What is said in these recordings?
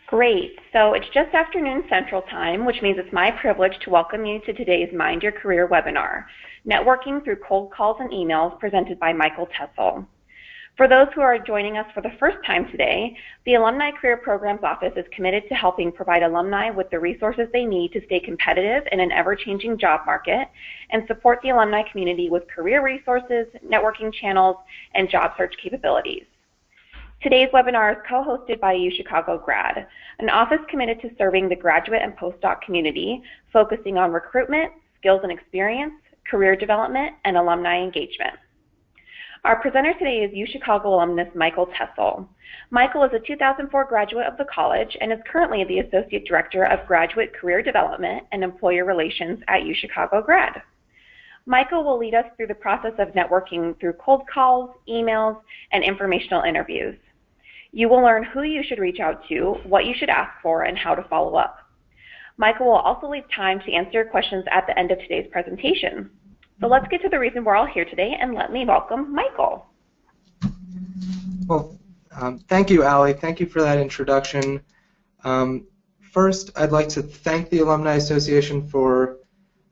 Great. So it's just afternoon Central Time, which means it's my privilege to welcome you to today's Mind Your Career webinar, Networking Through Cold Calls and Emails, presented by Michael Tessel. For those who are joining us for the first time today, the Alumni Career Programs Office is committed to helping provide alumni with the resources they need to stay competitive in an ever-changing job market and support the alumni community with career resources, networking channels, and job search capabilities. Today's webinar is co-hosted by UChicago Grad, an office committed to serving the graduate and postdoc community, focusing on recruitment, skills and experience, career development, and alumni engagement. Our presenter today is UChicago alumnus Michael Tessel. Michael is a 2004 graduate of the college and is currently the Associate Director of Graduate Career Development and Employer Relations at UChicago Grad. Michael will lead us through the process of networking through cold calls, emails, and informational interviews. You will learn who you should reach out to, what you should ask for, and how to follow up. Michael will also leave time to answer questions at the end of today's presentation. So let's get to the reason we're all here today, and let me welcome Michael. Well, thank you, Allie. Thank you for that introduction. First, I'd like to thank the Alumni Association for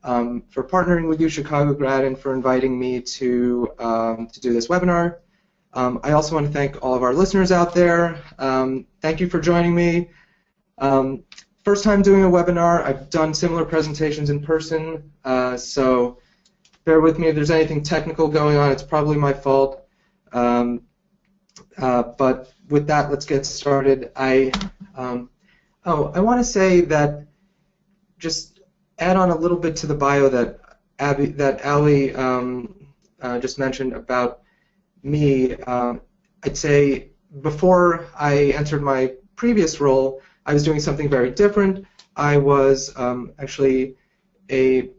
partnering with UChicago Grad and for inviting me to do this webinar. I also want to thank all of our listeners out there. Thank you for joining me. First time doing a webinar. I've done similar presentations in person, so bear with me if there's anything technical going on. It's probably my fault. But with that, let's get started. I want to say that just add on a little bit to the bio that Allie just mentioned about me. I'd say before I entered my previous role, I was doing something very different. I was actually a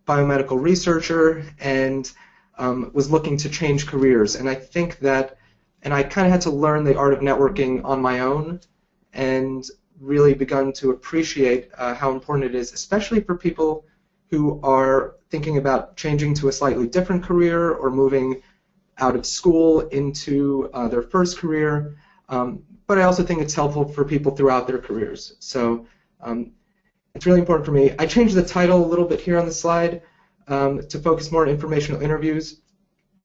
biomedical researcher and was looking to change careers. And I think that, and I kind of had to learn the art of networking on my own and really begun to appreciate how important it is, especially for people who are thinking about changing to a slightly different career or moving out of school into their first career. But I also think it's helpful for people throughout their careers. So it's really important for me. I changed the title a little bit here on the slide to focus more on informational interviews.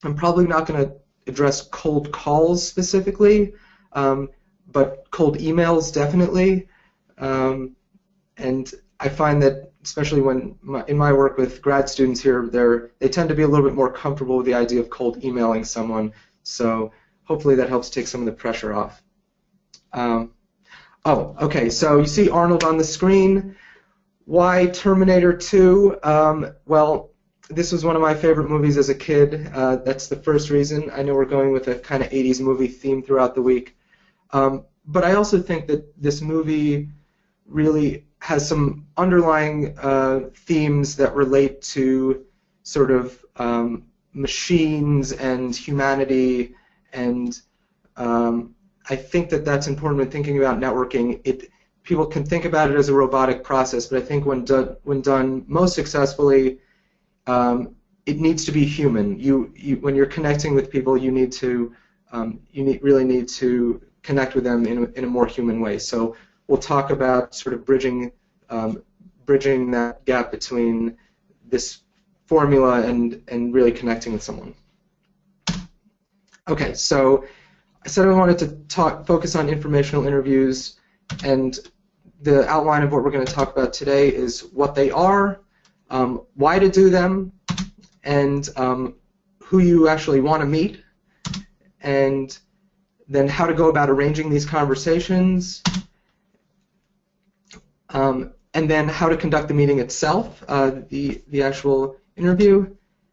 I'm probably not going to address cold calls specifically, but cold emails definitely. And I find that especially when in my work with grad students here, they tend to be a little bit more comfortable with the idea of cold emailing someone. So hopefully that helps take some of the pressure off. Okay, so you see Arnold on the screen. Why Terminator 2? Well, this was one of my favorite movies as a kid. That's the first reason. I know we're going with a kind of 80s movie theme throughout the week. But I also think that this movie really has some underlying themes that relate to sort of machines and humanity, and I think that that's important when thinking about networking. People can think about it as a robotic process, but I think when done most successfully, it needs to be human. When you're connecting with people, you really need to connect with them in a more human way. So we'll talk about sort of bridging that gap between this formula and really connecting with someone. Okay, so I said I wanted to focus on informational interviews, and the outline of what we're going to talk about today is what they are, why to do them, and who you actually want to meet, and then how to go about arranging these conversations, and then how to conduct the meeting itself, the actual interview,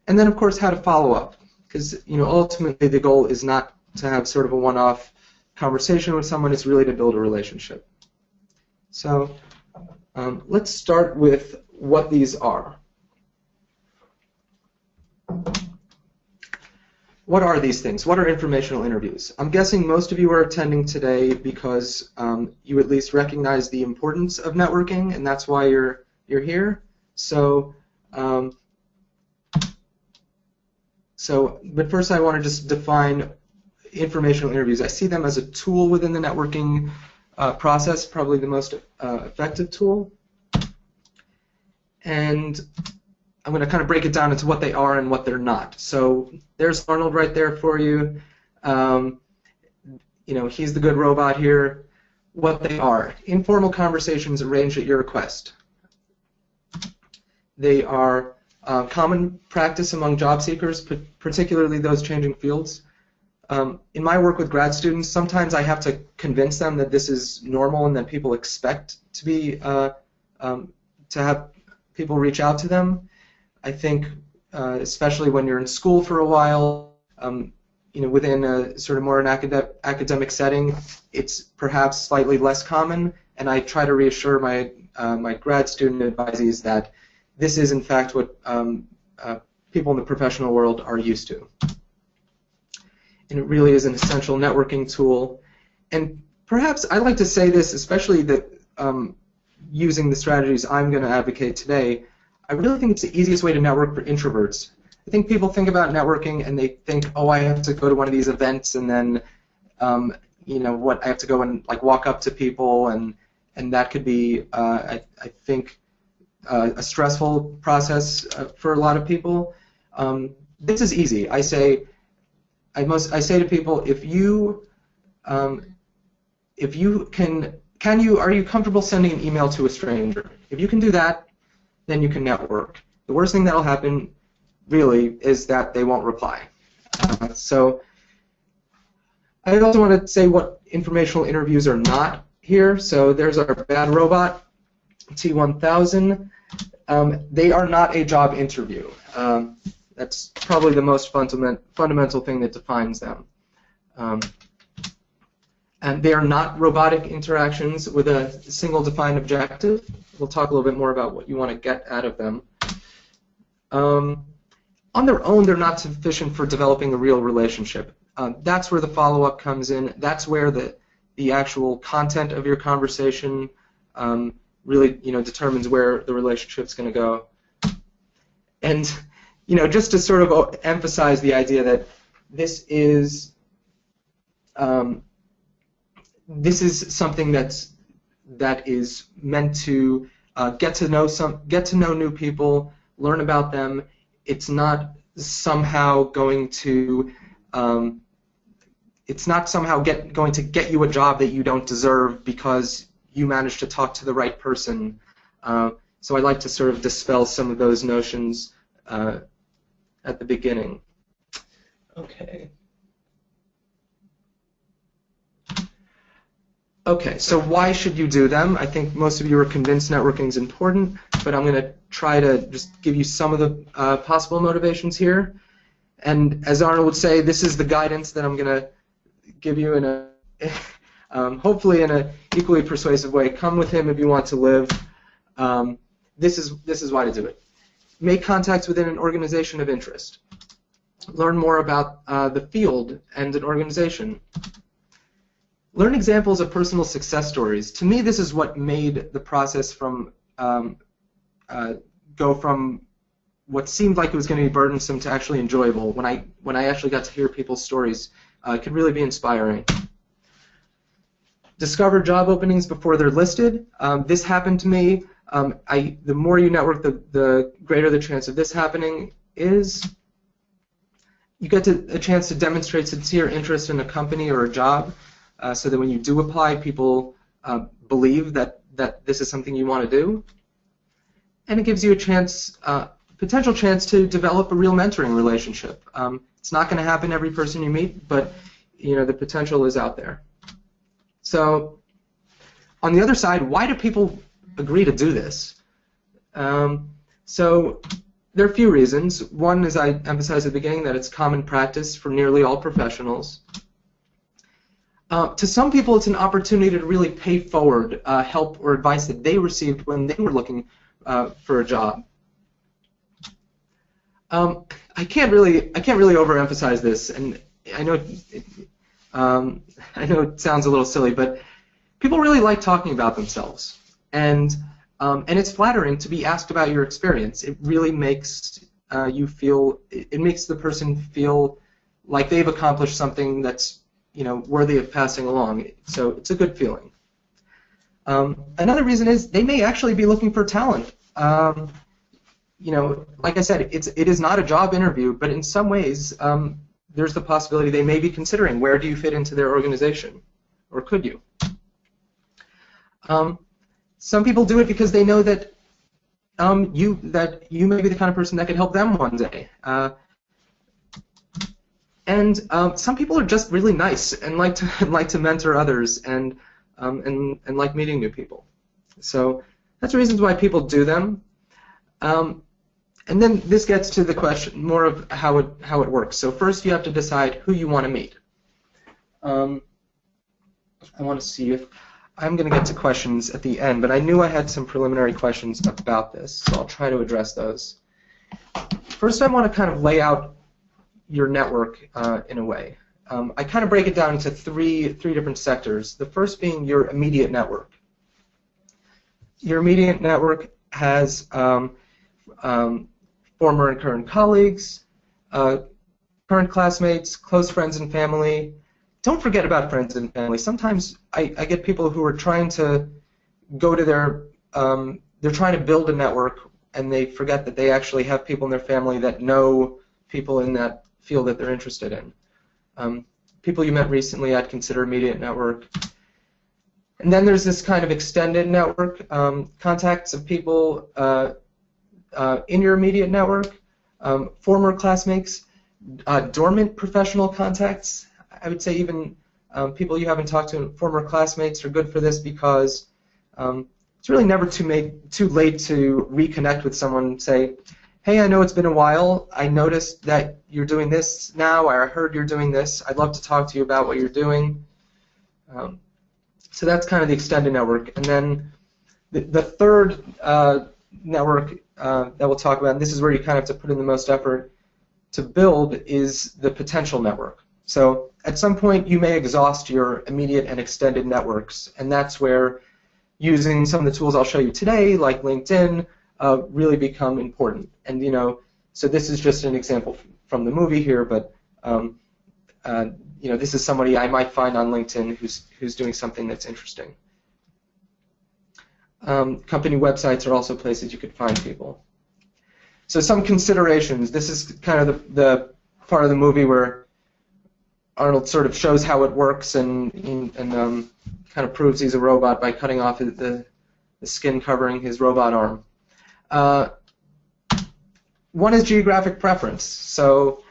and then of course how to follow up, because ultimately the goal is not to have sort of a one-off conversation with someone, it's really to build a relationship. So let's start with what these are. What are these things? What are informational interviews? I'm guessing most of you are attending today because you at least recognize the importance of networking, and that's why you're here. So, but first I want to just define informational interviews. I see them as a tool within the networking process, probably the most effective tool. And I'm going to kind of break it down into what they are and what they're not. So there's Arnold right there for you. You know, he's the good robot here. What they are: informal conversations arranged at your request. They are common practice among job seekers, particularly those changing fields. In my work with grad students, sometimes I have to convince them that this is normal and that people expect to be to have people reach out to them. I think, especially when you're in school for a while, you know, within a sort of more an academic setting, it's perhaps slightly less common. And I try to reassure my my grad student advisees that this is in fact what people in the professional world are used to. And it really is an essential networking tool. And perhaps I like to say this, especially that using the strategies I'm going to advocate today, I really think it's the easiest way to network for introverts. I think people think about networking and they think, oh, I have to go to one of these events and then, you know, what, I have to go and like walk up to people, and that could be, I think, a stressful process for a lot of people. This is easy. I say to people, if you are you comfortable sending an email to a stranger? If you can do that, then you can network. The worst thing that'll happen, really, is that they won't reply. So I also want to say what informational interviews are not here. So there's our bad robot, T1000. They are not a job interview. That's probably the most fundamental thing that defines them. And they are not robotic interactions with a single defined objective. We'll talk a little bit more about what you want to get out of them. On their own, they're not sufficient for developing a real relationship. That's where the follow-up comes in. That's where the actual content of your conversation really, you know, determines where the relationship's going to go. And, you know, just to sort of emphasize the idea that this is something that is meant to get to know new people, learn about them. It's not somehow going to going to get you a job that you don't deserve because you managed to talk to the right person. So I'd like to sort of dispel some of those notions at the beginning. Okay. Okay, so why should you do them? I think most of you are convinced networking is important, but I'm going to try to just give you some of the possible motivations here. And as Arnold would say, this is the guidance that I'm going to give you in a, hopefully in an equally persuasive way. Come with him if you want to live. This is why to do it. Make contacts within an organization of interest. Learn more about the field and an organization. Learn examples of personal success stories. To me, this is what made the process from go from what seemed like it was going to be burdensome to actually enjoyable. When I actually got to hear people's stories, it could really be inspiring. Discover job openings before they're listed. This happened to me. The more you network, the greater the chance of this happening is. You get a chance to demonstrate sincere interest in a company or a job. So that when you do apply, people believe that this is something you want to do. And it gives you a chance, potential chance to develop a real mentoring relationship. It's not going to happen every person you meet, but you know the potential is out there. So on the other side, why do people agree to do this? So there are a few reasons. One, as I emphasized at the beginning, that it's common practice for nearly all professionals. To some people, it's an opportunity to really pay forward help or advice that they received when they were looking for a job. I can't really overemphasize this, and I know it sounds a little silly, but people really like talking about themselves, and it's flattering to be asked about your experience. It really makes you feel. It makes the person feel like they've accomplished something that's worthy of passing along. So it's a good feeling. Another reason is they may actually be looking for talent. Like I said, it is not a job interview, but in some ways, there's the possibility they may be considering where do you fit into their organization, or could you? Some people do it because they know that you may be the kind of person that could help them one day. And some people are just really nice and like to mentor others and like meeting new people. So that's reasons why people do them. And then this gets to the question more of how it works. So first you have to decide who you want to meet. I want to see if I'm going to get to questions at the end, but I knew I had some preliminary questions about this, so I'll try to address those. First, I want to kind of lay out your network in a way. I kind of break it down into three different sectors. The first being your immediate network. Your immediate network has former and current colleagues, current classmates, close friends and family. Don't forget about friends and family. Sometimes I get people who are trying to go to they're trying to build a network and they forget that they actually have people in their family that know people in that field that they're interested in. People you met recently I'd consider immediate network. And then there's this kind of extended network, contacts of people in your immediate network, former classmates, dormant professional contacts. I would say even people you haven't talked to, former classmates, are good for this because it's really never too late to reconnect with someone and say, hey, I know it's been a while. I noticed that you're doing this now. I heard you're doing this. I'd love to talk to you about what you're doing. So that's kind of the extended network. And then the third network that we'll talk about, and this is where you kind of have to put in the most effort to build, is the potential network. So at some point you may exhaust your immediate and extended networks, and that's where using some of the tools I'll show you today, like LinkedIn, really become important. And so this is just an example from the movie here, but this is somebody I might find on LinkedIn who's doing something that's interesting. Company websites are also places you could find people. So some considerations. This is kind of the part of the movie where Arnold sort of shows how it works and kind of proves he's a robot by cutting off the skin covering his robot arm. One is geographic preference. So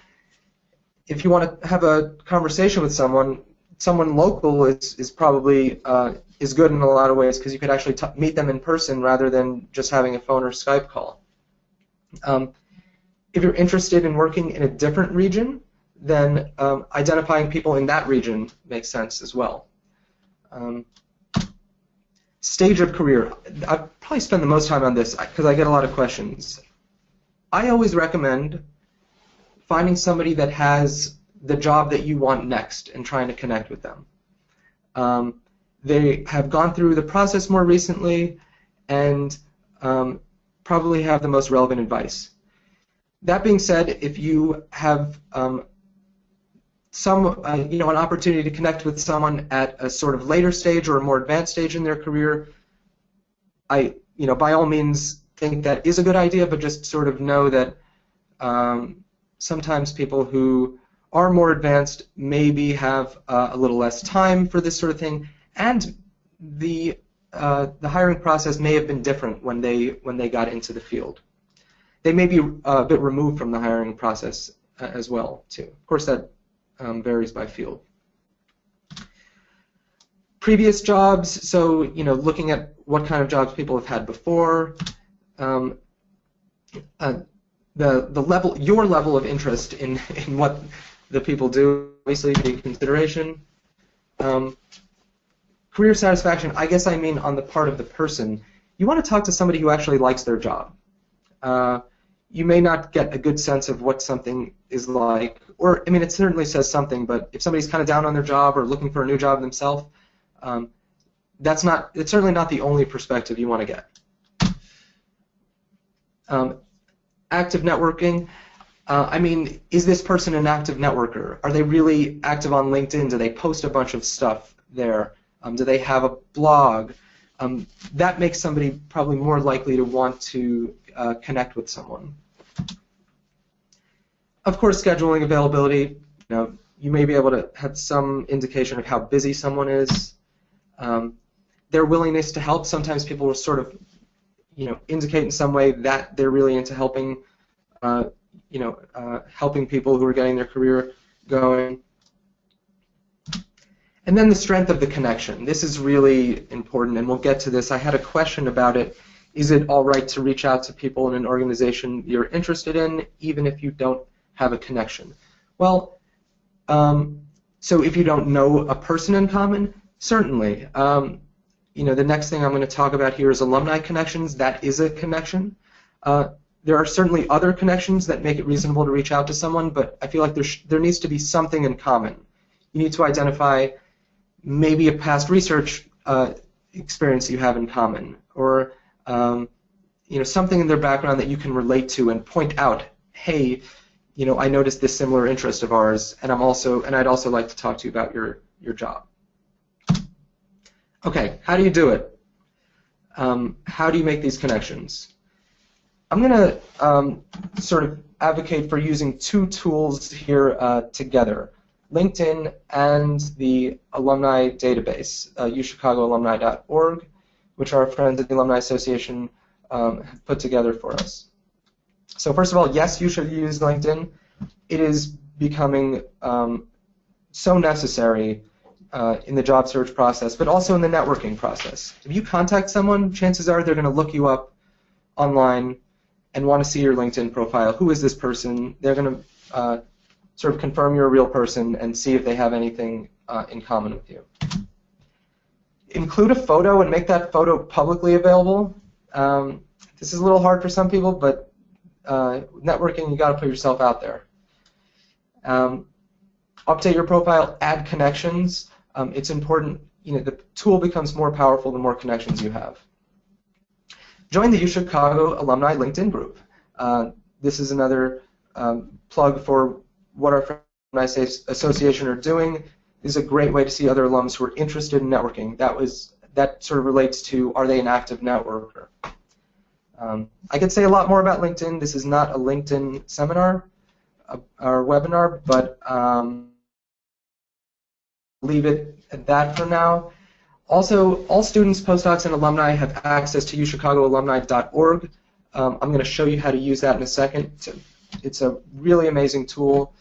if you want to have a conversation with someone local is probably is good in a lot of ways because you could actually meet them in person rather than just having a phone or Skype call. If you're interested in working in a different region, then identifying people in that region makes sense as well. Stage of career. I probably spend the most time on this because I get a lot of questions. I always recommend finding somebody that has the job that you want next and trying to connect with them. They have gone through the process more recently and probably have the most relevant advice. That being said, if you have an opportunity to connect with someone at a sort of later stage or a more advanced stage in their career, by all means think that is a good idea, but just sort of know that sometimes people who are more advanced maybe have a little less time for this sort of thing, and the hiring process may have been different when they got into the field. They may be a bit removed from the hiring process as well, too. Of course, that varies by field. Previous jobs, so looking at what kind of jobs people have had before, the level, your level of interest in what the people do, obviously be a consideration. Career satisfaction, I guess I mean on the part of the person. You want to talk to somebody who actually likes their job. You may not get a good sense of what something is like, or I mean it certainly says something, but if somebody's kind of down on their job or looking for a new job themselves, it's certainly not the only perspective you want to get. Active networking. I mean, is this person an active networker? Are they really active on LinkedIn? Do they post a bunch of stuff there? Do they have a blog? that makes somebody probably more likely to want to connect with someone. Of course, scheduling availability, you may be able to have some indication of how busy someone is. Their willingness to help, sometimes people will sort of, indicate in some way that they're really into helping, helping people who are getting their career going. And then the strength of the connection. This is really important, and we'll get to this. I had a question about it. Is it all right to reach out to people in an organization you're interested in, even if you don't have a connection? Well, so if you don't know a person in common, certainly. The next thing I'm going to talk about here is alumni connections. That is a connection. There are certainly other connections that make it reasonable to reach out to someone, but I feel like there needs to be something in common. You need to identify maybe a past research experience you have in common, or something in their background that you can relate to and point out, hey, I noticed this similar interest of ours, and I'd also like to talk to you about your job. Okay, how do you do it? How do you make these connections? I'm going to sort of advocate for using two tools here together, LinkedIn and the alumni database, uchicagoalumni.org, which our friends at the Alumni Association have put together for us. So first of all, yes, you should use LinkedIn. It is becoming so necessary in the job search process, but also in the networking process. If you contact someone, chances are they're going to look you up online and want to see your LinkedIn profile. Who is this person? They're going to sort of confirm you're a real person and see if they have anything in common with you. Include a photo and make that photo publicly available. This is a little hard for some people, but networking, you got to put yourself out there. Update your profile, add connections. It's important, the tool becomes more powerful the more connections you have. Join the UChicago Alumni LinkedIn group. This is another plug for what our Alumni Association are doing. This is a great way to see other alums who are interested in networking. That sort of relates to, are they an active networker? I could say a lot more about LinkedIn. This is not a LinkedIn seminar or webinar, but leave it at that for now. Also, all students, postdocs, and alumni have access to uchicagoalumni.org. I'm going to show you how to use that in a second. It's a really amazing tool.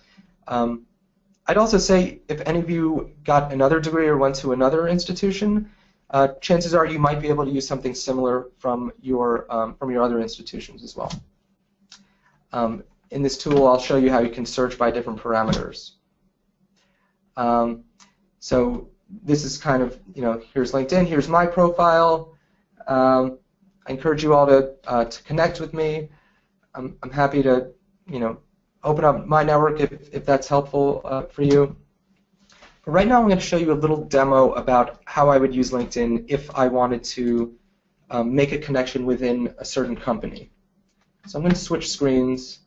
I'd also say if any of you got another degree or went to another institution, chances are you might be able to use something similar from your other institutions as well. In this tool, I'll show you how you can search by different parameters. So this is kind of, here's LinkedIn, here's my profile. I encourage you all to connect with me. I'm happy to, open up my network if that's helpful for you. But right now I'm going to show you a little demo about how I would use LinkedIn if I wanted to make a connection within a certain company. So I'm going to switch screens.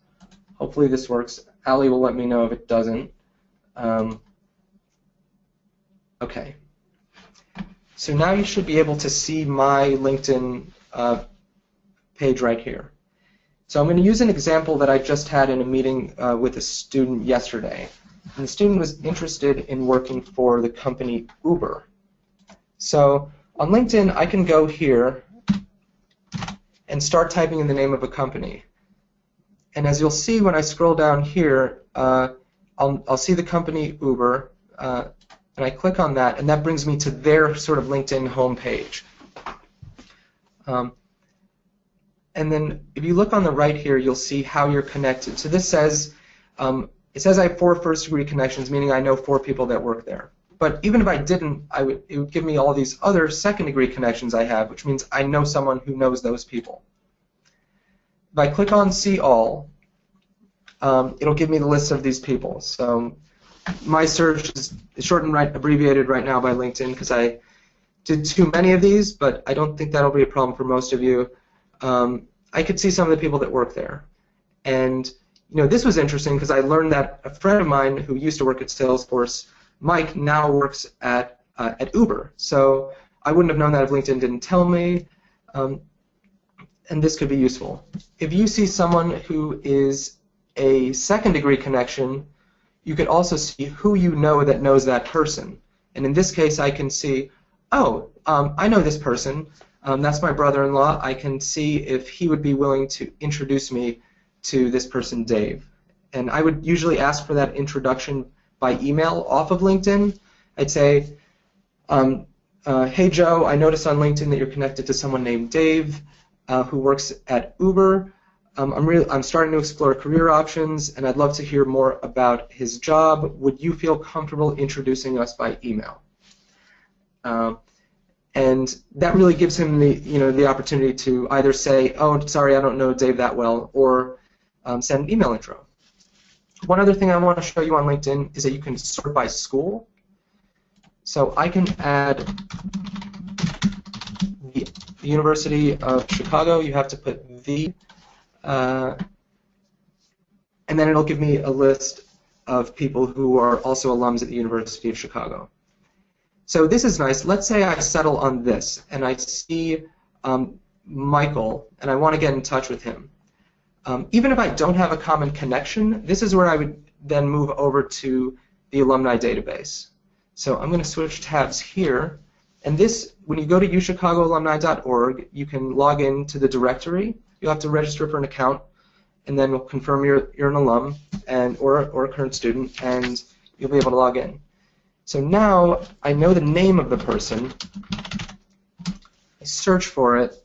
Hopefully this works. Ali will let me know if it doesn't. Okay. So now you should be able to see my LinkedIn page right here. So I'm going to use an example that I just had in a meeting with a student yesterday. And the student was interested in working for the company Uber. So on LinkedIn, I can go here and start typing in the name of a company. And as you'll see when I scroll down here, I'll see the company Uber, and I click on that, and that brings me to their sort of LinkedIn homepage. And then if you look on the right here, you'll see how you're connected. So this says, it says I have 4 first-degree connections, meaning I know 4 people that work there. But even if I didn't, it would give me all these other second-degree connections I have, which means I know someone who knows those people. If I click on See All, it'll give me the list of these people. So my search is short and abbreviated right now by LinkedIn because I did too many of these, but I don't think that'll be a problem for most of you. I could see some of the people that work there. And this was interesting because I learned that a friend of mine who used to work at Salesforce, Mike, now works at Uber. So I wouldn't have known that if LinkedIn didn't tell me, and this could be useful. If you see someone who is a second-degree connection, you could also see who you know that knows that person. And in this case, I can see, oh, I know this person. That's my brother-in-law. I can see if he would be willing to introduce me to this person, Dave. And I would usually ask for that introduction by email off of LinkedIn. I'd say, hey, Joe, I noticed on LinkedIn that you're connected to someone named Dave who works at Uber. I'm starting to explore career options, and I'd love to hear more about his job. Would you feel comfortable introducing us by email? And that really gives him the opportunity to either say, oh, sorry, I don't know Dave that well, or send an email intro. One other thing I want to show you on LinkedIn is that you can sort by school. So I can add the University of Chicago. You have to put the, and then it'll give me a list of people who are also alums at the University of Chicago. So this is nice. Let's say I settle on this, and I see Michael, and I want to get in touch with him. Even if I don't have a common connection, this is where I would then move over to the alumni database. So I'm going to switch tabs here, and this, when you go to uchicagoalumni.org, you can log in to the directory. You'll have to register for an account, and then we'll confirm you're an alum or a current student, and you'll be able to log in. So now I know the name of the person. I search for it,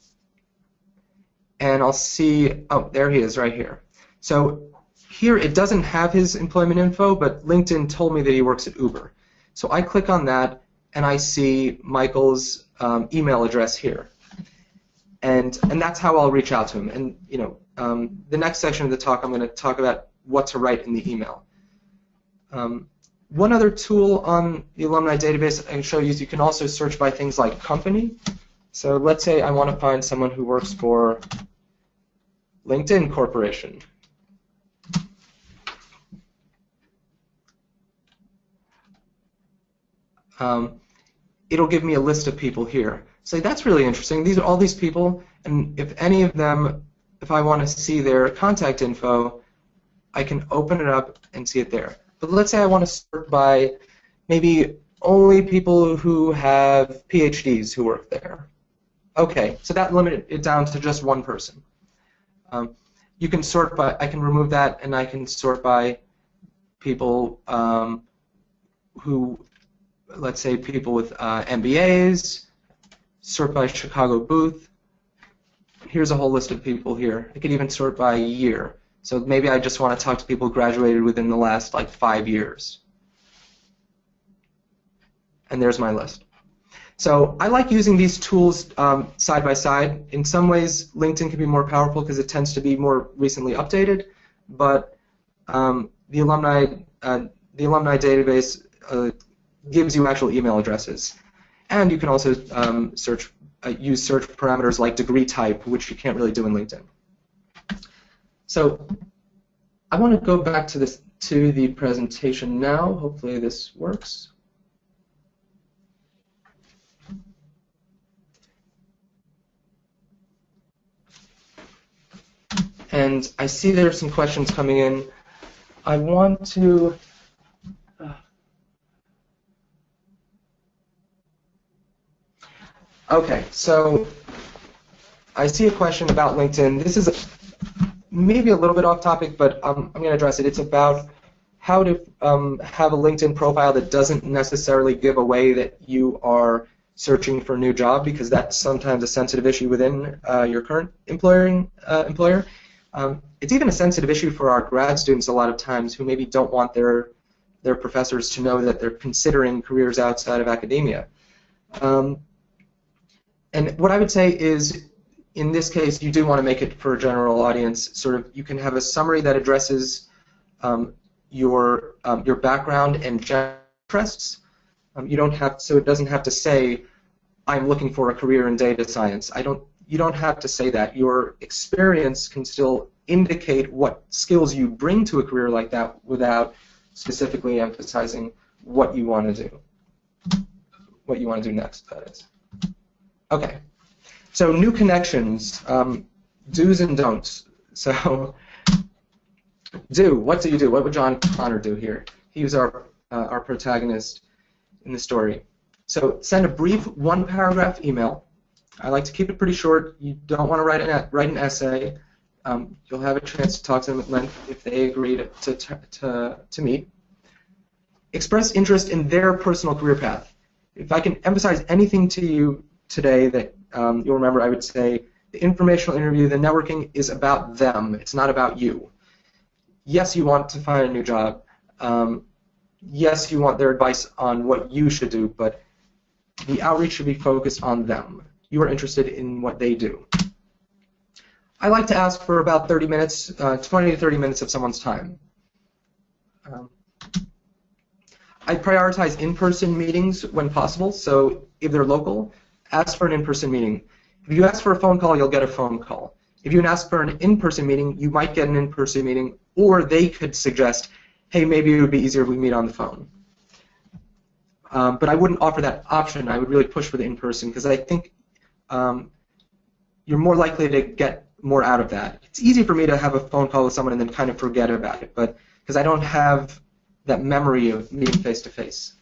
and I'll see, oh, there he is right here. So here it doesn't have his employment info, but LinkedIn told me that he works at Uber. So I click on that, and I see Michael's email address here. And that's how I'll reach out to him. And the next section of the talk, I'm going to talk about what to write in the email. One other tool on the alumni database I can show you is you can also search by things like company. So let's say I want to find someone who works for LinkedIn Corporation. It'll give me a list of people here. So that's really interesting. These are all these people, and if any of them, if I want to see their contact info, I can open it up and see it there. But let's say I want to sort by maybe only people who have PhDs who work there. Okay, so that limited it down to just one person. You can sort by, I can remove that, and I can sort by people who, let's say, people with MBAs, sort by Chicago booth. Here's a whole list of people here. I could even sort by year. So maybe I just want to talk to people who graduated within the last, 5 years. And there's my list. So I like using these tools side by side. In some ways, LinkedIn can be more powerful because it tends to be more recently updated, but the alumni database gives you actual email addresses. And you can also use search parameters like degree type, which you can't really do in LinkedIn. So I want to go back to the presentation now. Hopefully this works. And I see there are some questions coming in. I want to okay, so I see a question about LinkedIn. This is maybe a little bit off topic, but I'm going to address it. It's about how to have a LinkedIn profile that doesn't necessarily give away that you are searching for a new job, because that's sometimes a sensitive issue within your current employer. It's even a sensitive issue for our grad students a lot of times who maybe don't want their professors to know that they're considering careers outside of academia. And what I would say is, in this case, you do want to make it for a general audience. Sort of, you can have a summary that addresses your background and general interests. You don't have, so it doesn't have to say, "I'm looking for a career in data science." You don't have to say that. Your experience can still indicate what skills you bring to a career like that without specifically emphasizing what you want to do. What you want to do next, that is. Okay. So new connections, do's and don'ts. So what do you do? What would John Connor do here? He was our protagonist in the story. So send a brief one-paragraph email. I like to keep it pretty short. You don't want to write an essay. You'll have a chance to talk to them at length if they agree to meet. Express interest in their personal career path. If I can emphasize anything to you today that you'll remember, I would say the informational interview, the networking is about them. It's not about you. Yes, you want to find a new job. Yes, you want their advice on what you should do, but the outreach should be focused on them. You are interested in what they do. I like to ask for about 30 minutes, 20 to 30 minutes of someone's time. I prioritize in-person meetings when possible, so if they're local, ask for an in-person meeting. If you ask for a phone call, you'll get a phone call. If you ask for an in-person meeting, you might get an in-person meeting, or they could suggest, hey, maybe it would be easier if we meet on the phone. But I wouldn't offer that option. I would really push for the in-person because I think you're more likely to get more out of that. It's easy for me to have a phone call with someone and then kind of forget about it, but because I don't have that memory of meeting face-to-face.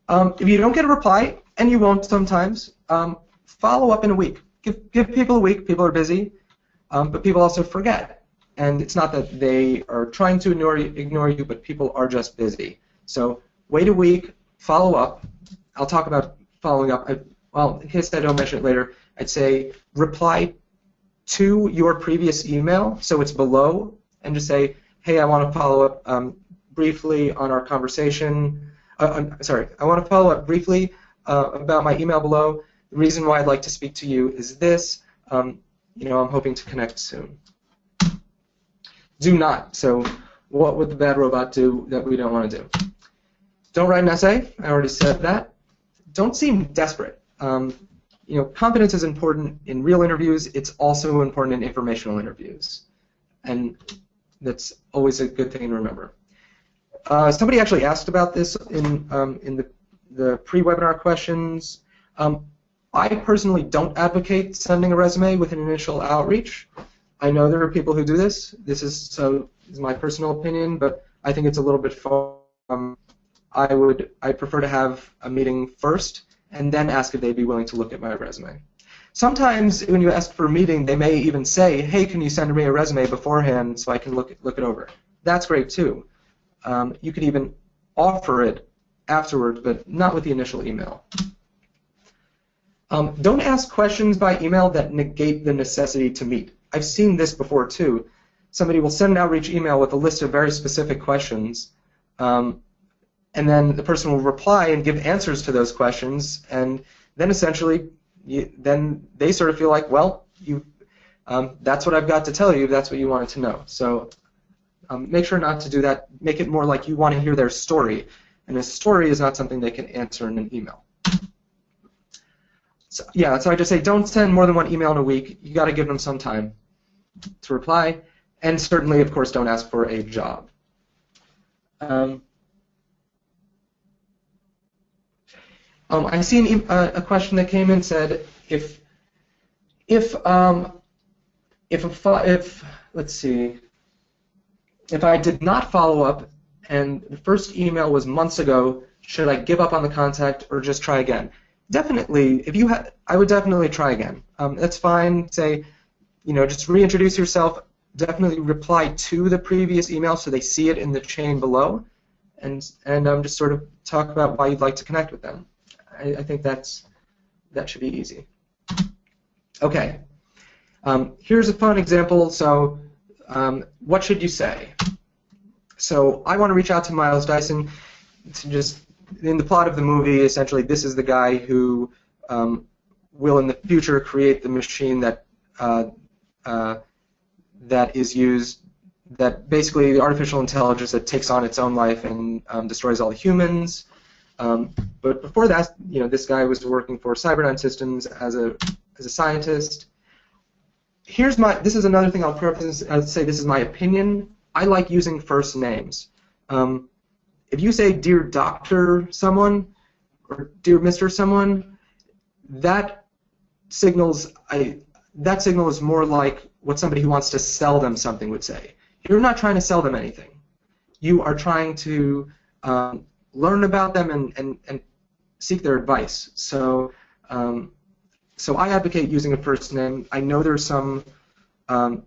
If you don't get a reply, and you won't sometimes, follow up in a week. Give people a week. People are busy, but people also forget. And it's not that they are trying to ignore you, but people are just busy. So wait a week, follow up. I'll talk about following up. Well, in case I don't mention it later, I'd say reply to your previous email, so it's below, and just say, hey, I want to follow up briefly on our conversation. I want to follow up briefly about my email below. The reason why I'd like to speak to you is this. I'm hoping to connect soon. Do not. So what would the bad robot do that we don't want to do? Don't write an essay. I already said that. Don't seem desperate. Confidence is important in real interviews. It's also important in informational interviews. And that's always a good thing to remember. Somebody actually asked about this in the pre-webinar questions. I personally don't advocate sending a resume with an initial outreach. I know there are people who do this. This is my personal opinion, but I think it's a little bit far. I prefer to have a meeting first and then ask if they'd be willing to look at my resume. Sometimes when you ask for a meeting, they may even say, hey, can you send me a resume beforehand so I can look it over? That's great too. You could even offer it afterwards, but not with the initial email. Don't ask questions by email that negate the necessity to meet. I've seen this before too. Somebody will send an outreach email with a list of very specific questions, and then the person will reply and give answers to those questions, and then essentially, then they sort of feel like, well, that's what I've got to tell you. That's what you wanted to know. So make sure not to do that. Make it more like you want to hear their story, and a story is not something they can answer in an email. So I just say don't send more than one email in a week. You got to give them some time to reply, and certainly, of course, don't ask for a job. I see a question that came in said if I did not follow up and the first email was months ago, should I give up on the contact or just try again? Definitely, I would definitely try again. That's fine. Say, just reintroduce yourself. Definitely reply to the previous email so they see it in the chain below, and just sort of talk about why you'd like to connect with them. I think that should be easy. Okay. Here's a fun example. So, what should you say? So, I want to reach out to Miles Dyson to just, in the plot of the movie, essentially, this is the guy who will, in the future, create the machine that that is used, that basically the artificial intelligence that takes on its own life and destroys all the humans. But before that, this guy was working for Cyberdyne Systems as a scientist. This is another thing I'll preface. I'd say this is my opinion. I like using first names. If you say "Dear Dr. Someone" or "Dear Mr. Someone," that signals, that signal is more like what somebody who wants to sell them something would say. You're not trying to sell them anything. You are trying to learn about them and seek their advice. So, so I advocate using a first name. I know there's some, I'd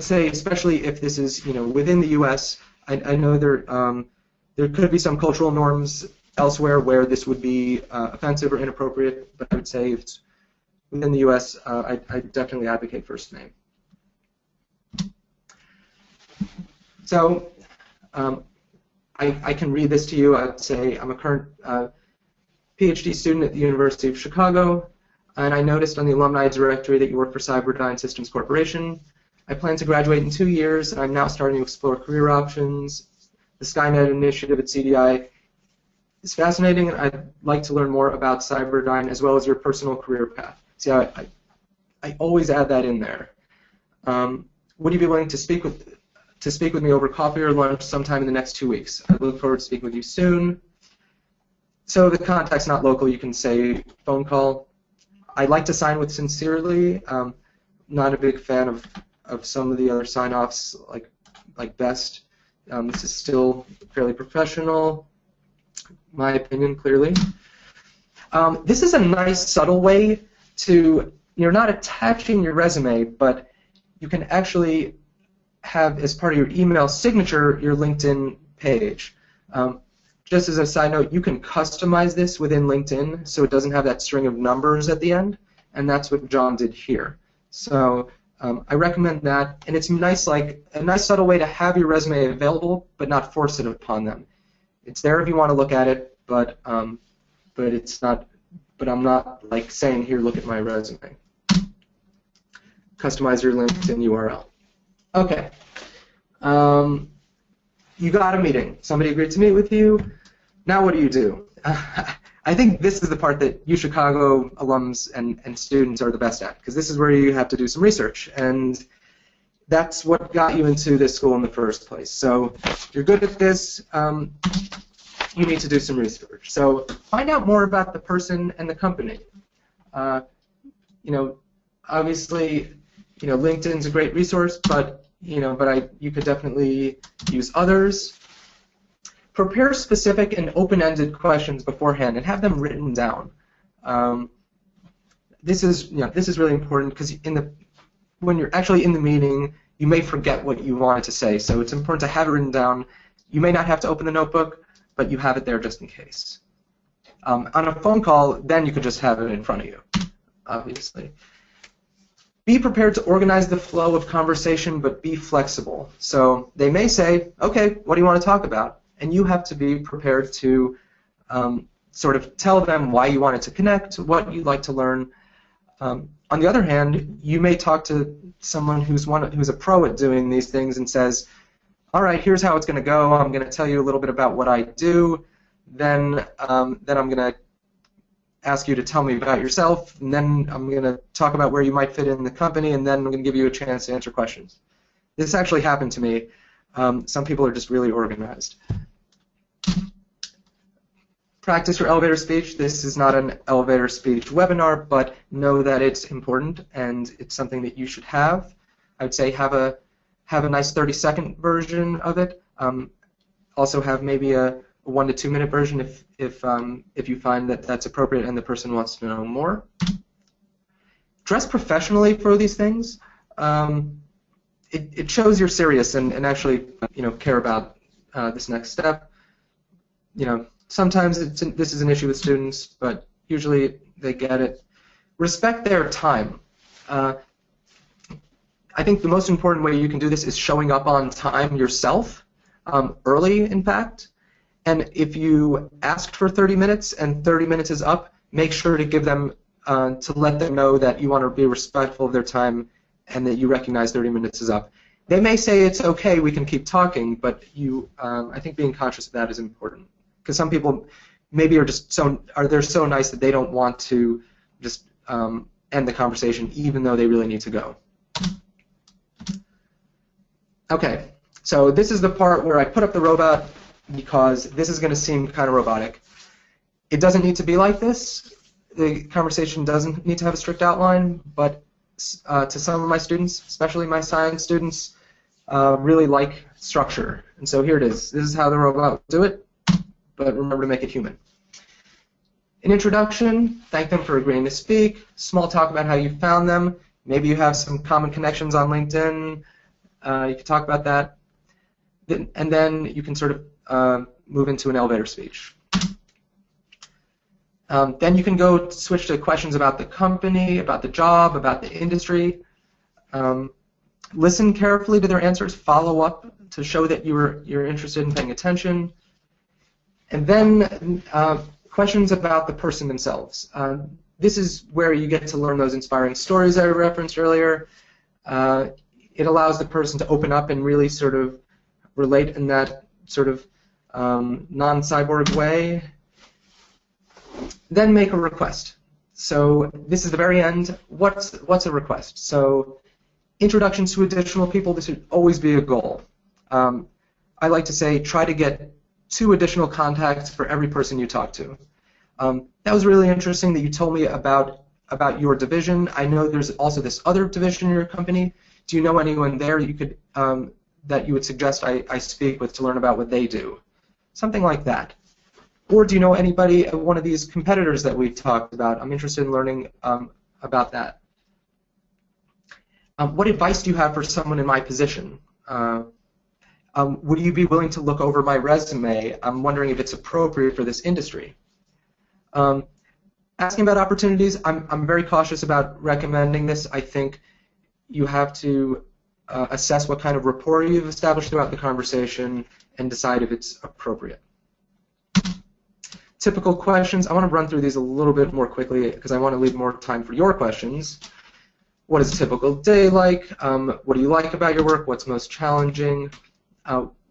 say especially if this is, within the U.S. I know there could be some cultural norms elsewhere where this would be offensive or inappropriate, but I would say if it's within the U.S., I definitely advocate first name. So I can read this to you. I'd say I'm a current PhD student at the University of Chicago, and I noticed on the alumni directory that you work for Cyberdyne Systems Corporation. I plan to graduate in 2 years, and I'm now starting to explore career options. The Skynet initiative at CDI is fascinating, and I'd like to learn more about Cyberdyne as well as your personal career path. See, I always add that in there. Would you be willing to speak with me over coffee or lunch sometime in the next 2 weeks? I look forward to speaking with you soon. So the contact's not local. You can say phone call. I like to sign with sincerely. Not a big fan of some of the other sign-offs like best. This is still fairly professional, my opinion, clearly. This is a nice, subtle way to, you're not attaching your resume, but you can actually have, as part of your email signature, your LinkedIn page. Just as a side note, you can customize this within LinkedIn so it doesn't have that string of numbers at the end, and that's what John did here. So I recommend that, and it's nice, like a nice subtle way to have your resume available, but not force it upon them. It's there if you want to look at it, but it's not. But I'm not like saying, here, look at my resume. Customize your LinkedIn URL. Okay. You got a meeting. Somebody agreed to meet with you. Now what do you do? I think this is the part that you Chicago alums and students are the best at, because this is where you have to do some research, and that's what got you into this school in the first place. So if you're good at this, you need to do some research. So find out more about the person and the company. Obviously, LinkedIn's a great resource, but you could definitely use others. Prepare specific and open-ended questions beforehand and have them written down. This is really important because when you're actually in the meeting, you may forget what you wanted to say. So it's important to have it written down. You may not have to open the notebook, but you have it there just in case. On a phone call, then you could just have it in front of you, obviously. Be prepared to organize the flow of conversation, but be flexible. So they may say, okay, what do you want to talk about? And you have to be prepared to sort of tell them why you wanted to connect, what you'd like to learn. On the other hand, you may talk to someone who's a pro at doing these things and says, all right, here's how it's going to go. I'm going to tell you a little bit about what I do. Then I'm going to ask you to tell me about yourself, and then I'm going to talk about where you might fit in the company, and then I'm going to give you a chance to answer questions. This actually happened to me. Some people are just really organized. Practice your elevator speech. This is not an elevator speech webinar, but know that it's important and it's something that you should have. I would say have a nice 30-second version of it. Also have maybe a 1 to 2 minute version if you find that that's appropriate and the person wants to know more. Dress professionally for these things. It shows you're serious and actually care about this next step. Sometimes this is an issue with students, but usually they get it. Respect their time. I think the most important way you can do this is showing up on time yourself, early in fact. And if you asked for 30 minutes and 30 minutes is up, make sure to give them, to let them know that you want to be respectful of their time and that you recognize 30 minutes is up. They may say it's okay, we can keep talking, but I think being conscious of that is important. Because some people maybe are just they're so nice that they don't want to just end the conversation even though they really need to go. Okay, so this is the part where I put up the robot because this is going to seem kind of robotic. It doesn't need to be like this. the conversation doesn't need to have a strict outline, but to some of my students, especially my science students, really like structure. And so here it is. This is how the robot will do it, but remember to make it human. An introduction, thank them for agreeing to speak, small talk about how you found them. Maybe you have some common connections on LinkedIn. You can talk about that. And then you can sort of move into an elevator speech. Then you can go switch to questions about the company, about the job, about the industry. Listen carefully to their answers, follow up to show that you're interested in paying attention. And then questions about the person themselves. This is where you get to learn those inspiring stories I referenced earlier. It allows the person to open up and really sort of relate in that sort of non-cyborg way. Then make a request. So this is the very end. What's a request? So introductions to additional people, this should always be a goal. I like to say try to get 2 additional contacts for every person you talk to. That was really interesting that you told me about your division. I know there's also this other division in your company. Do you know anyone there you could that you would suggest I speak with to learn about what they do? Something like that. Or do you know anybody, one of these competitors that we've talked about? I'm interested in learning about that. What advice do you have for someone in my position? Would you be willing to look over my resume? I'm wondering if it's appropriate for this industry. Asking about opportunities, I'm very cautious about recommending this. I think you have to assess what kind of rapport you've established throughout the conversation and decide if it's appropriate. Typical questions. I want to run through these a little bit more quickly because I want to leave more time for your questions. What is a typical day like? What do you like about your work? What's most challenging?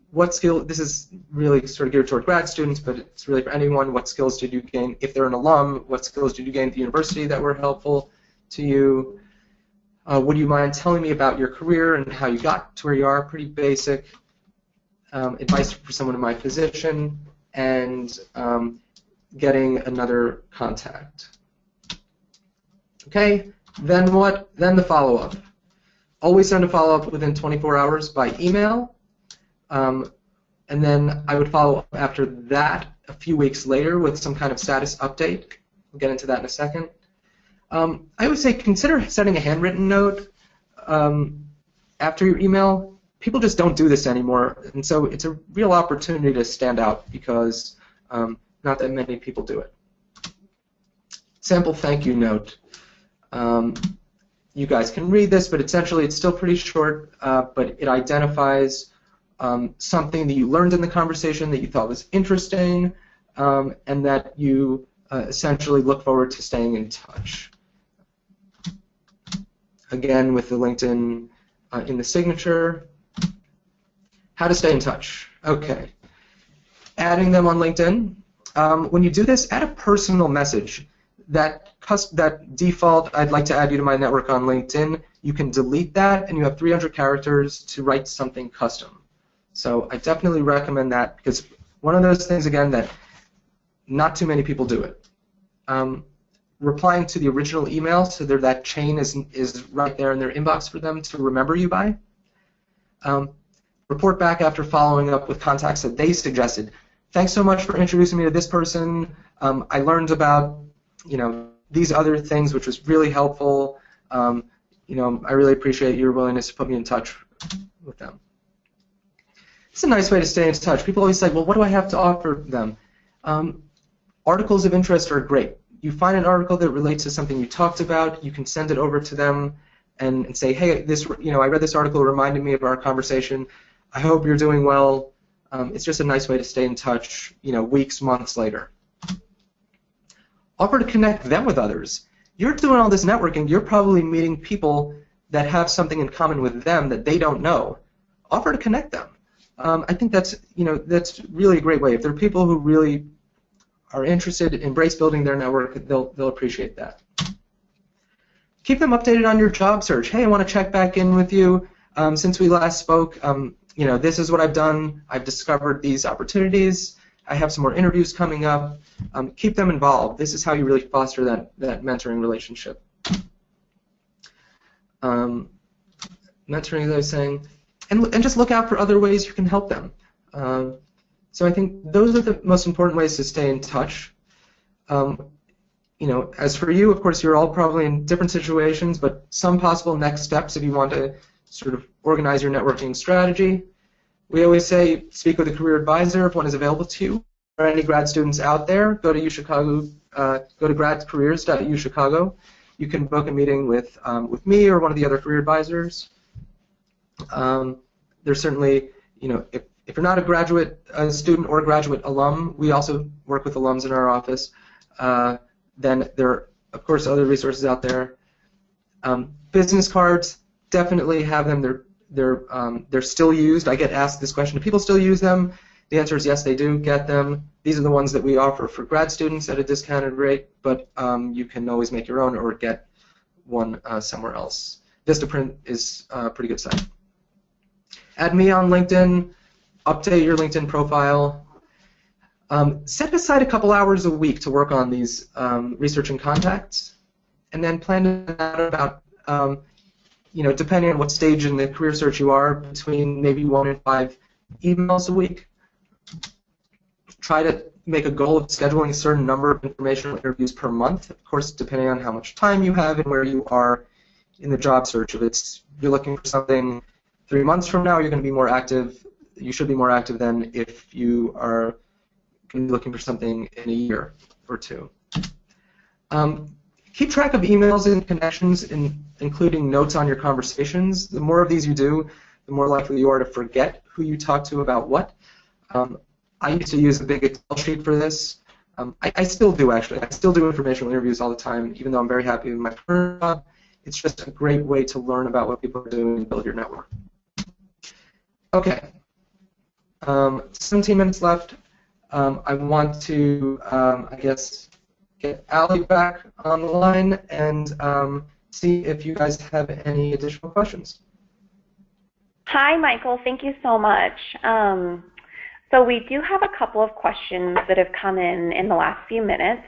What skill? This is really sort of geared toward grad students, but it's really for anyone. What skills did you gain? If they're an alum, what skills did you gain at the university that were helpful to you? Would you mind telling me about your career and how you got to where you are? Pretty basic. Advice for someone in my position, and getting another contact. Okay, then what? Then the follow-up. Always send a follow-up within 24 hours by email, and then I would follow up after that a few weeks later with some kind of status update. We'll get into that in a second. I would say consider sending a handwritten note after your email. People just don't do this anymore, and so it's a real opportunity to stand out because not that many people do it. Sample thank you note. You guys can read this, but essentially it's still pretty short, but it identifies something that you learned in the conversation that you thought was interesting, and that you essentially look forward to staying in touch. Again, with the LinkedIn in the signature. How to stay in touch. Okay. Adding them on LinkedIn. When you do this, add a personal message. That default, I'd like to add you to my network on LinkedIn, you can delete that, and you have 300 characters to write something custom. So I definitely recommend that because one of those things, again, that not too many people do it. Replying to the original email so that chain is right there in their inbox for them to remember you by. Report back after following up with contacts that they suggested. Thanks so much for introducing me to this person. I learned about these other things, which was really helpful. I really appreciate your willingness to put me in touch with them. It's a nice way to stay in touch. People always say, well, what do I have to offer them? Articles of interest are great. You find an article that relates to something you talked about, you can send it over to them and say, hey, I read this article, it reminded me of our conversation. I hope you're doing well. It's just a nice way to stay in touch, weeks, months later. Offer to connect them with others. You're doing all this networking, you're probably meeting people that have something in common with them that they don't know. Offer to connect them. I think that's really a great way. If there are people who really are interested, embrace building their network, they'll appreciate that. Keep them updated on your job search. Hey, I want to check back in with you. Since we last spoke, this is what I've done. I've discovered these opportunities. I have some more interviews coming up. Keep them involved. This is how you really foster that mentoring relationship. Mentoring, as I was saying, and just look out for other ways you can help them. So I think those are the most important ways to stay in touch. As for you, of course, you're all probably in different situations, but some possible next steps if you want to sort of organize your networking strategy. We always say speak with a career advisor if one is available to you. For any grad students out there, go to UChicago, go to gradcareers.uchicago. You can book a meeting with me or one of the other career advisors. There's certainly, if you're not a graduate student or graduate alum, we also work with alums in our office. Then there are, of course, other resources out there. Business cards, definitely have them. They're still used. I get asked this question: do people still use them? The answer is yes, they do. Get them. These are the ones that we offer for grad students at a discounted rate, but you can always make your own or get one somewhere else. Vistaprint is a pretty good site. Add me on LinkedIn. Update your LinkedIn profile. Set aside a couple hours a week to work on these research and contacts, and then plan out about, depending on what stage in the career search you are, between maybe 1 and 5 emails a week. Try to make a goal of scheduling a certain number of informational interviews per month, of course, depending on how much time you have and where you are in the job search. If you're looking for something 3 months from now, you're going to be more active. You should be more active than if you are going to be looking for something in a year or two. Keep track of emails and connections, including notes on your conversations. The more of these you do, the more likely you are to forget who you talk to about what. I used to use a big Excel sheet for this. I still do, actually. I still do informational interviews all the time, even though I'm very happy with my current job. It's just a great way to learn about what people are doing and build your network. Okay. 17 minutes left. I want to, I guess, get Allie back on the line and see if you guys have any additional questions. Hi, Michael. Thank you so much. So we do have a couple of questions that have come in the last few minutes.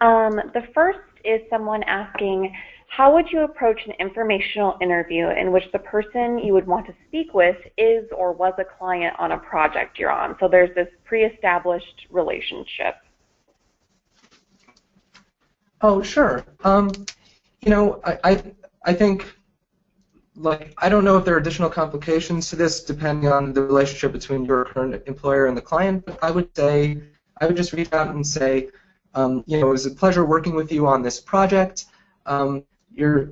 The first is someone asking, how would you approach an informational interview in which the person you would want to speak with is or was a client on a project you're on? So there's this pre-established relationship. Oh, sure. I think, I don't know if there are additional complications to this depending on the relationship between your current employer and the client, but I would just reach out and say, it was a pleasure working with you on this project. Your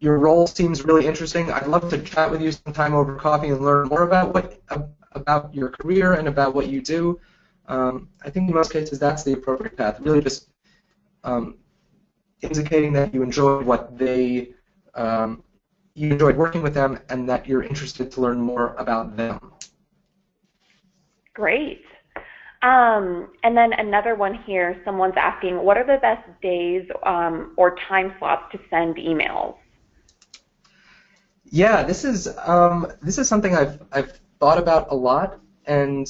role seems really interesting. I'd love to chat with you sometime over coffee and learn more about your career and about what you do. I think in most cases that's the appropriate path. Really just indicating that you enjoyed you enjoyed working with them and that you're interested to learn more about them. Great. And then another one here, someone's asking, what are the best days or time slots to send emails? Yeah, this is something I've thought about a lot, and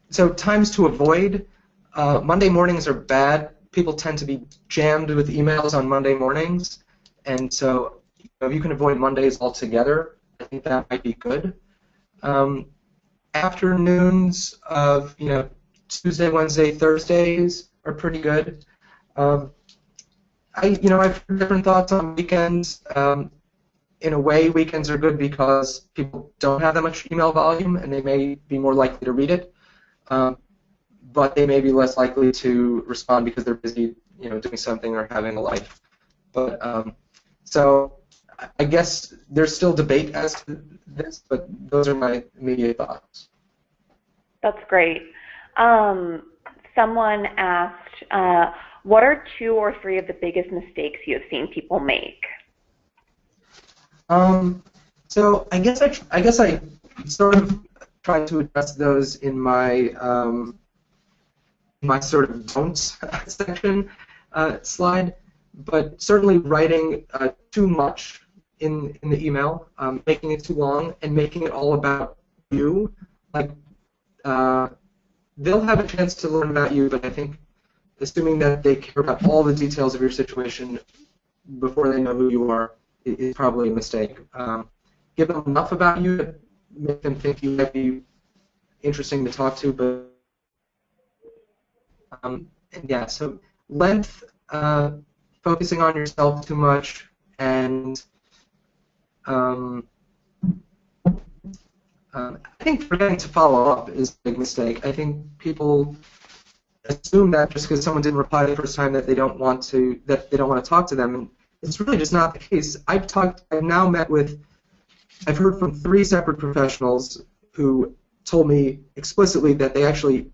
so times to avoid. Monday mornings are bad. People tend to be jammed with emails on Monday mornings, and so if you can avoid Mondays altogether, I think that might be good. Afternoons of Tuesday, Wednesday, Thursdays are pretty good. I've heard different thoughts on weekends. In a way, weekends are good because people don't have that much email volume and they may be more likely to read it, but they may be less likely to respond because they're busy, doing something or having a life. But so I guess there's still debate as to this, but those are my immediate thoughts. That's great. Someone asked, what are 2 or 3 of the biggest mistakes you have seen people make? So I guess I sort of tried to address those in my my sort of don'ts section slide, but certainly writing too much in the email, making it too long, and making it all about you, like they'll have a chance to learn about you, but I think assuming that they care about all the details of your situation before they know who you are is probably a mistake. Give them enough about you to make them think you might be interesting to talk to, but and yeah, so length, focusing on yourself too much, and I think forgetting to follow up is a big mistake. I think people assume that just because someone didn't reply the first time that they don't want to talk to them, and it's really just not the case. I've now met with, I've heard from 3 separate professionals who told me explicitly that they actually,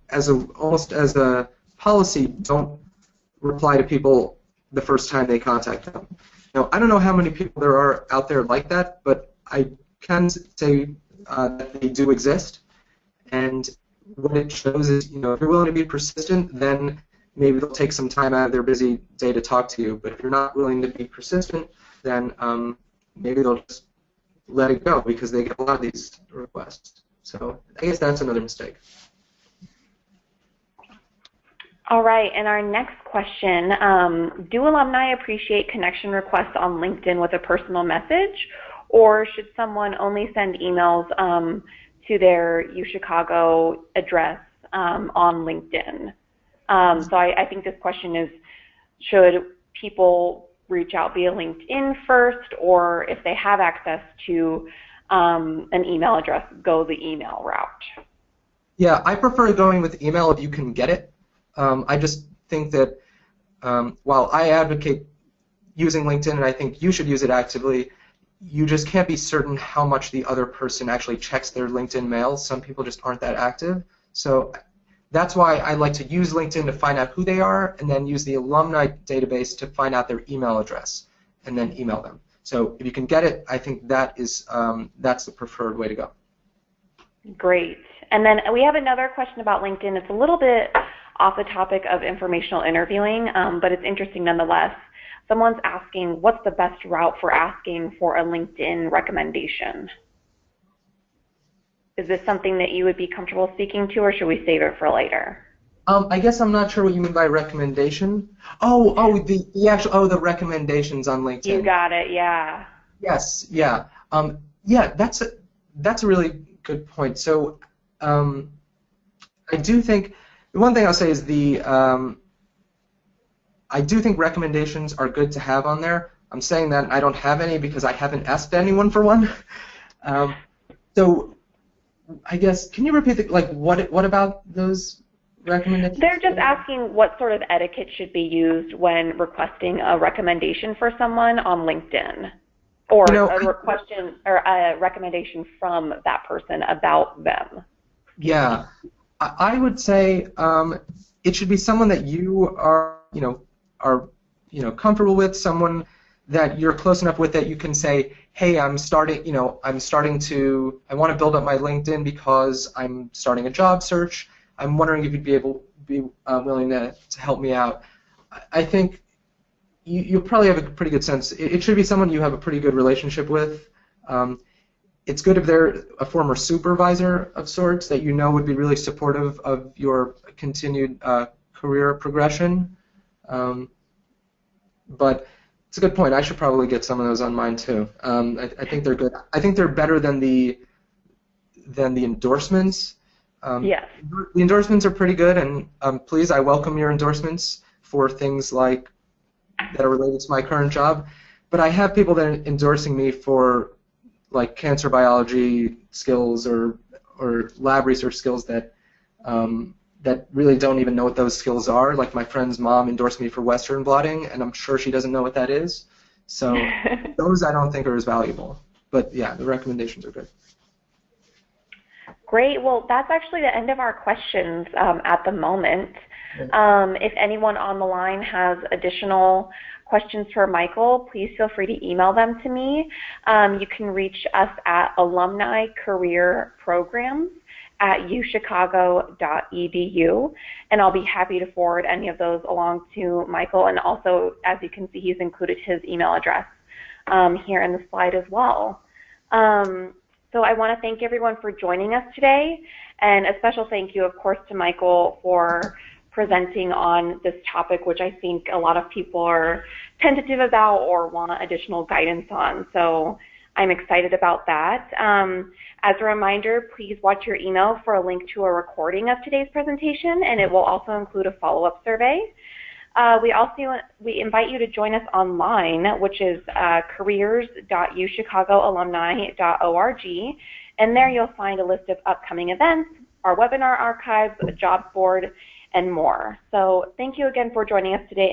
almost as a policy, don't reply to people the first time they contact them. Now, I don't know how many people there are out there like that, but I can say that they do exist. And what it shows is, if you're willing to be persistent, then maybe they'll take some time out of their busy day to talk to you. But if you're not willing to be persistent, then maybe they'll just let it go because they get a lot of these requests. So I guess that's another mistake. All right, and our next question, do alumni appreciate connection requests on LinkedIn with a personal message, or should someone only send emails to their UChicago address on LinkedIn? So I think this question is, should people reach out via LinkedIn first, or if they have access to an email address, go the email route? Yeah, I prefer going with email if you can get it. I just think that while I advocate using LinkedIn, and I think you should use it actively, you just can't be certain how much the other person actually checks their LinkedIn mail. Some people just aren't that active. So that's why I like to use LinkedIn to find out who they are, and then use the alumni database to find out their email address, and then email them. So if you can get it, I think that is that's the preferred way to go. Great. And then we have another question about LinkedIn. It's a little bit off the topic of informational interviewing, but it's interesting nonetheless. Someone's asking, what's the best route for asking for a LinkedIn recommendation? Is this something that you would be comfortable speaking to, or should we save it for later? I guess I'm not sure what you mean by recommendation. The recommendations on LinkedIn. You got it, yeah. Yes, yeah. That's a really good point. So I do think the one thing I'll say is I do think recommendations are good to have on there. I'm saying that I don't have any because I haven't asked anyone for one. So I guess, can you repeat what about those recommendations? They're just asking what sort of etiquette should be used when requesting a recommendation for someone on LinkedIn, or a recommendation from that person about them. Yeah, I would say it should be someone that you are comfortable with, someone that you're close enough with that you can say, hey, I want to build up my LinkedIn because I'm starting a job search. I'm wondering if you'd be willing to help me out. I think you'll probably have a pretty good sense. It should be someone you have a pretty good relationship with. It's good if they're a former supervisor of sorts that you know would be really supportive of your continued career progression. But it's a good point. I should probably get some of those on mine too. I think they're good. I think they're better than the endorsements. Yes. The endorsements are pretty good, and please, I welcome your endorsements for things that are related to my current job. But I have people that are endorsing me for cancer biology skills or lab research skills that really don't even know what those skills are. Like my friend's mom endorsed me for Western blotting, and I'm sure she doesn't know what that is. So those I don't think are as valuable. But yeah, the recommendations are good. Great. Well, that's actually the end of our questions at the moment. If anyone on the line has additional questions for Michael, please feel free to email them to me. You can reach us at alumnicareerprograms@uchicago.edu, and I'll be happy to forward any of those along to Michael. And also, as you can see, he's included his email address here in the slide as well. So I want to thank everyone for joining us today, and a special thank you, of course, to Michael for presenting on this topic, which I think a lot of people are tentative about or want additional guidance on. So I'm excited about that. As a reminder, please watch your email for a link to a recording of today's presentation, and it will also include a follow-up survey. We invite you to join us online, which is careers.uchicagoalumni.org, and there you'll find a list of upcoming events, our webinar archives, a jobs board, and more. So thank you again for joining us today.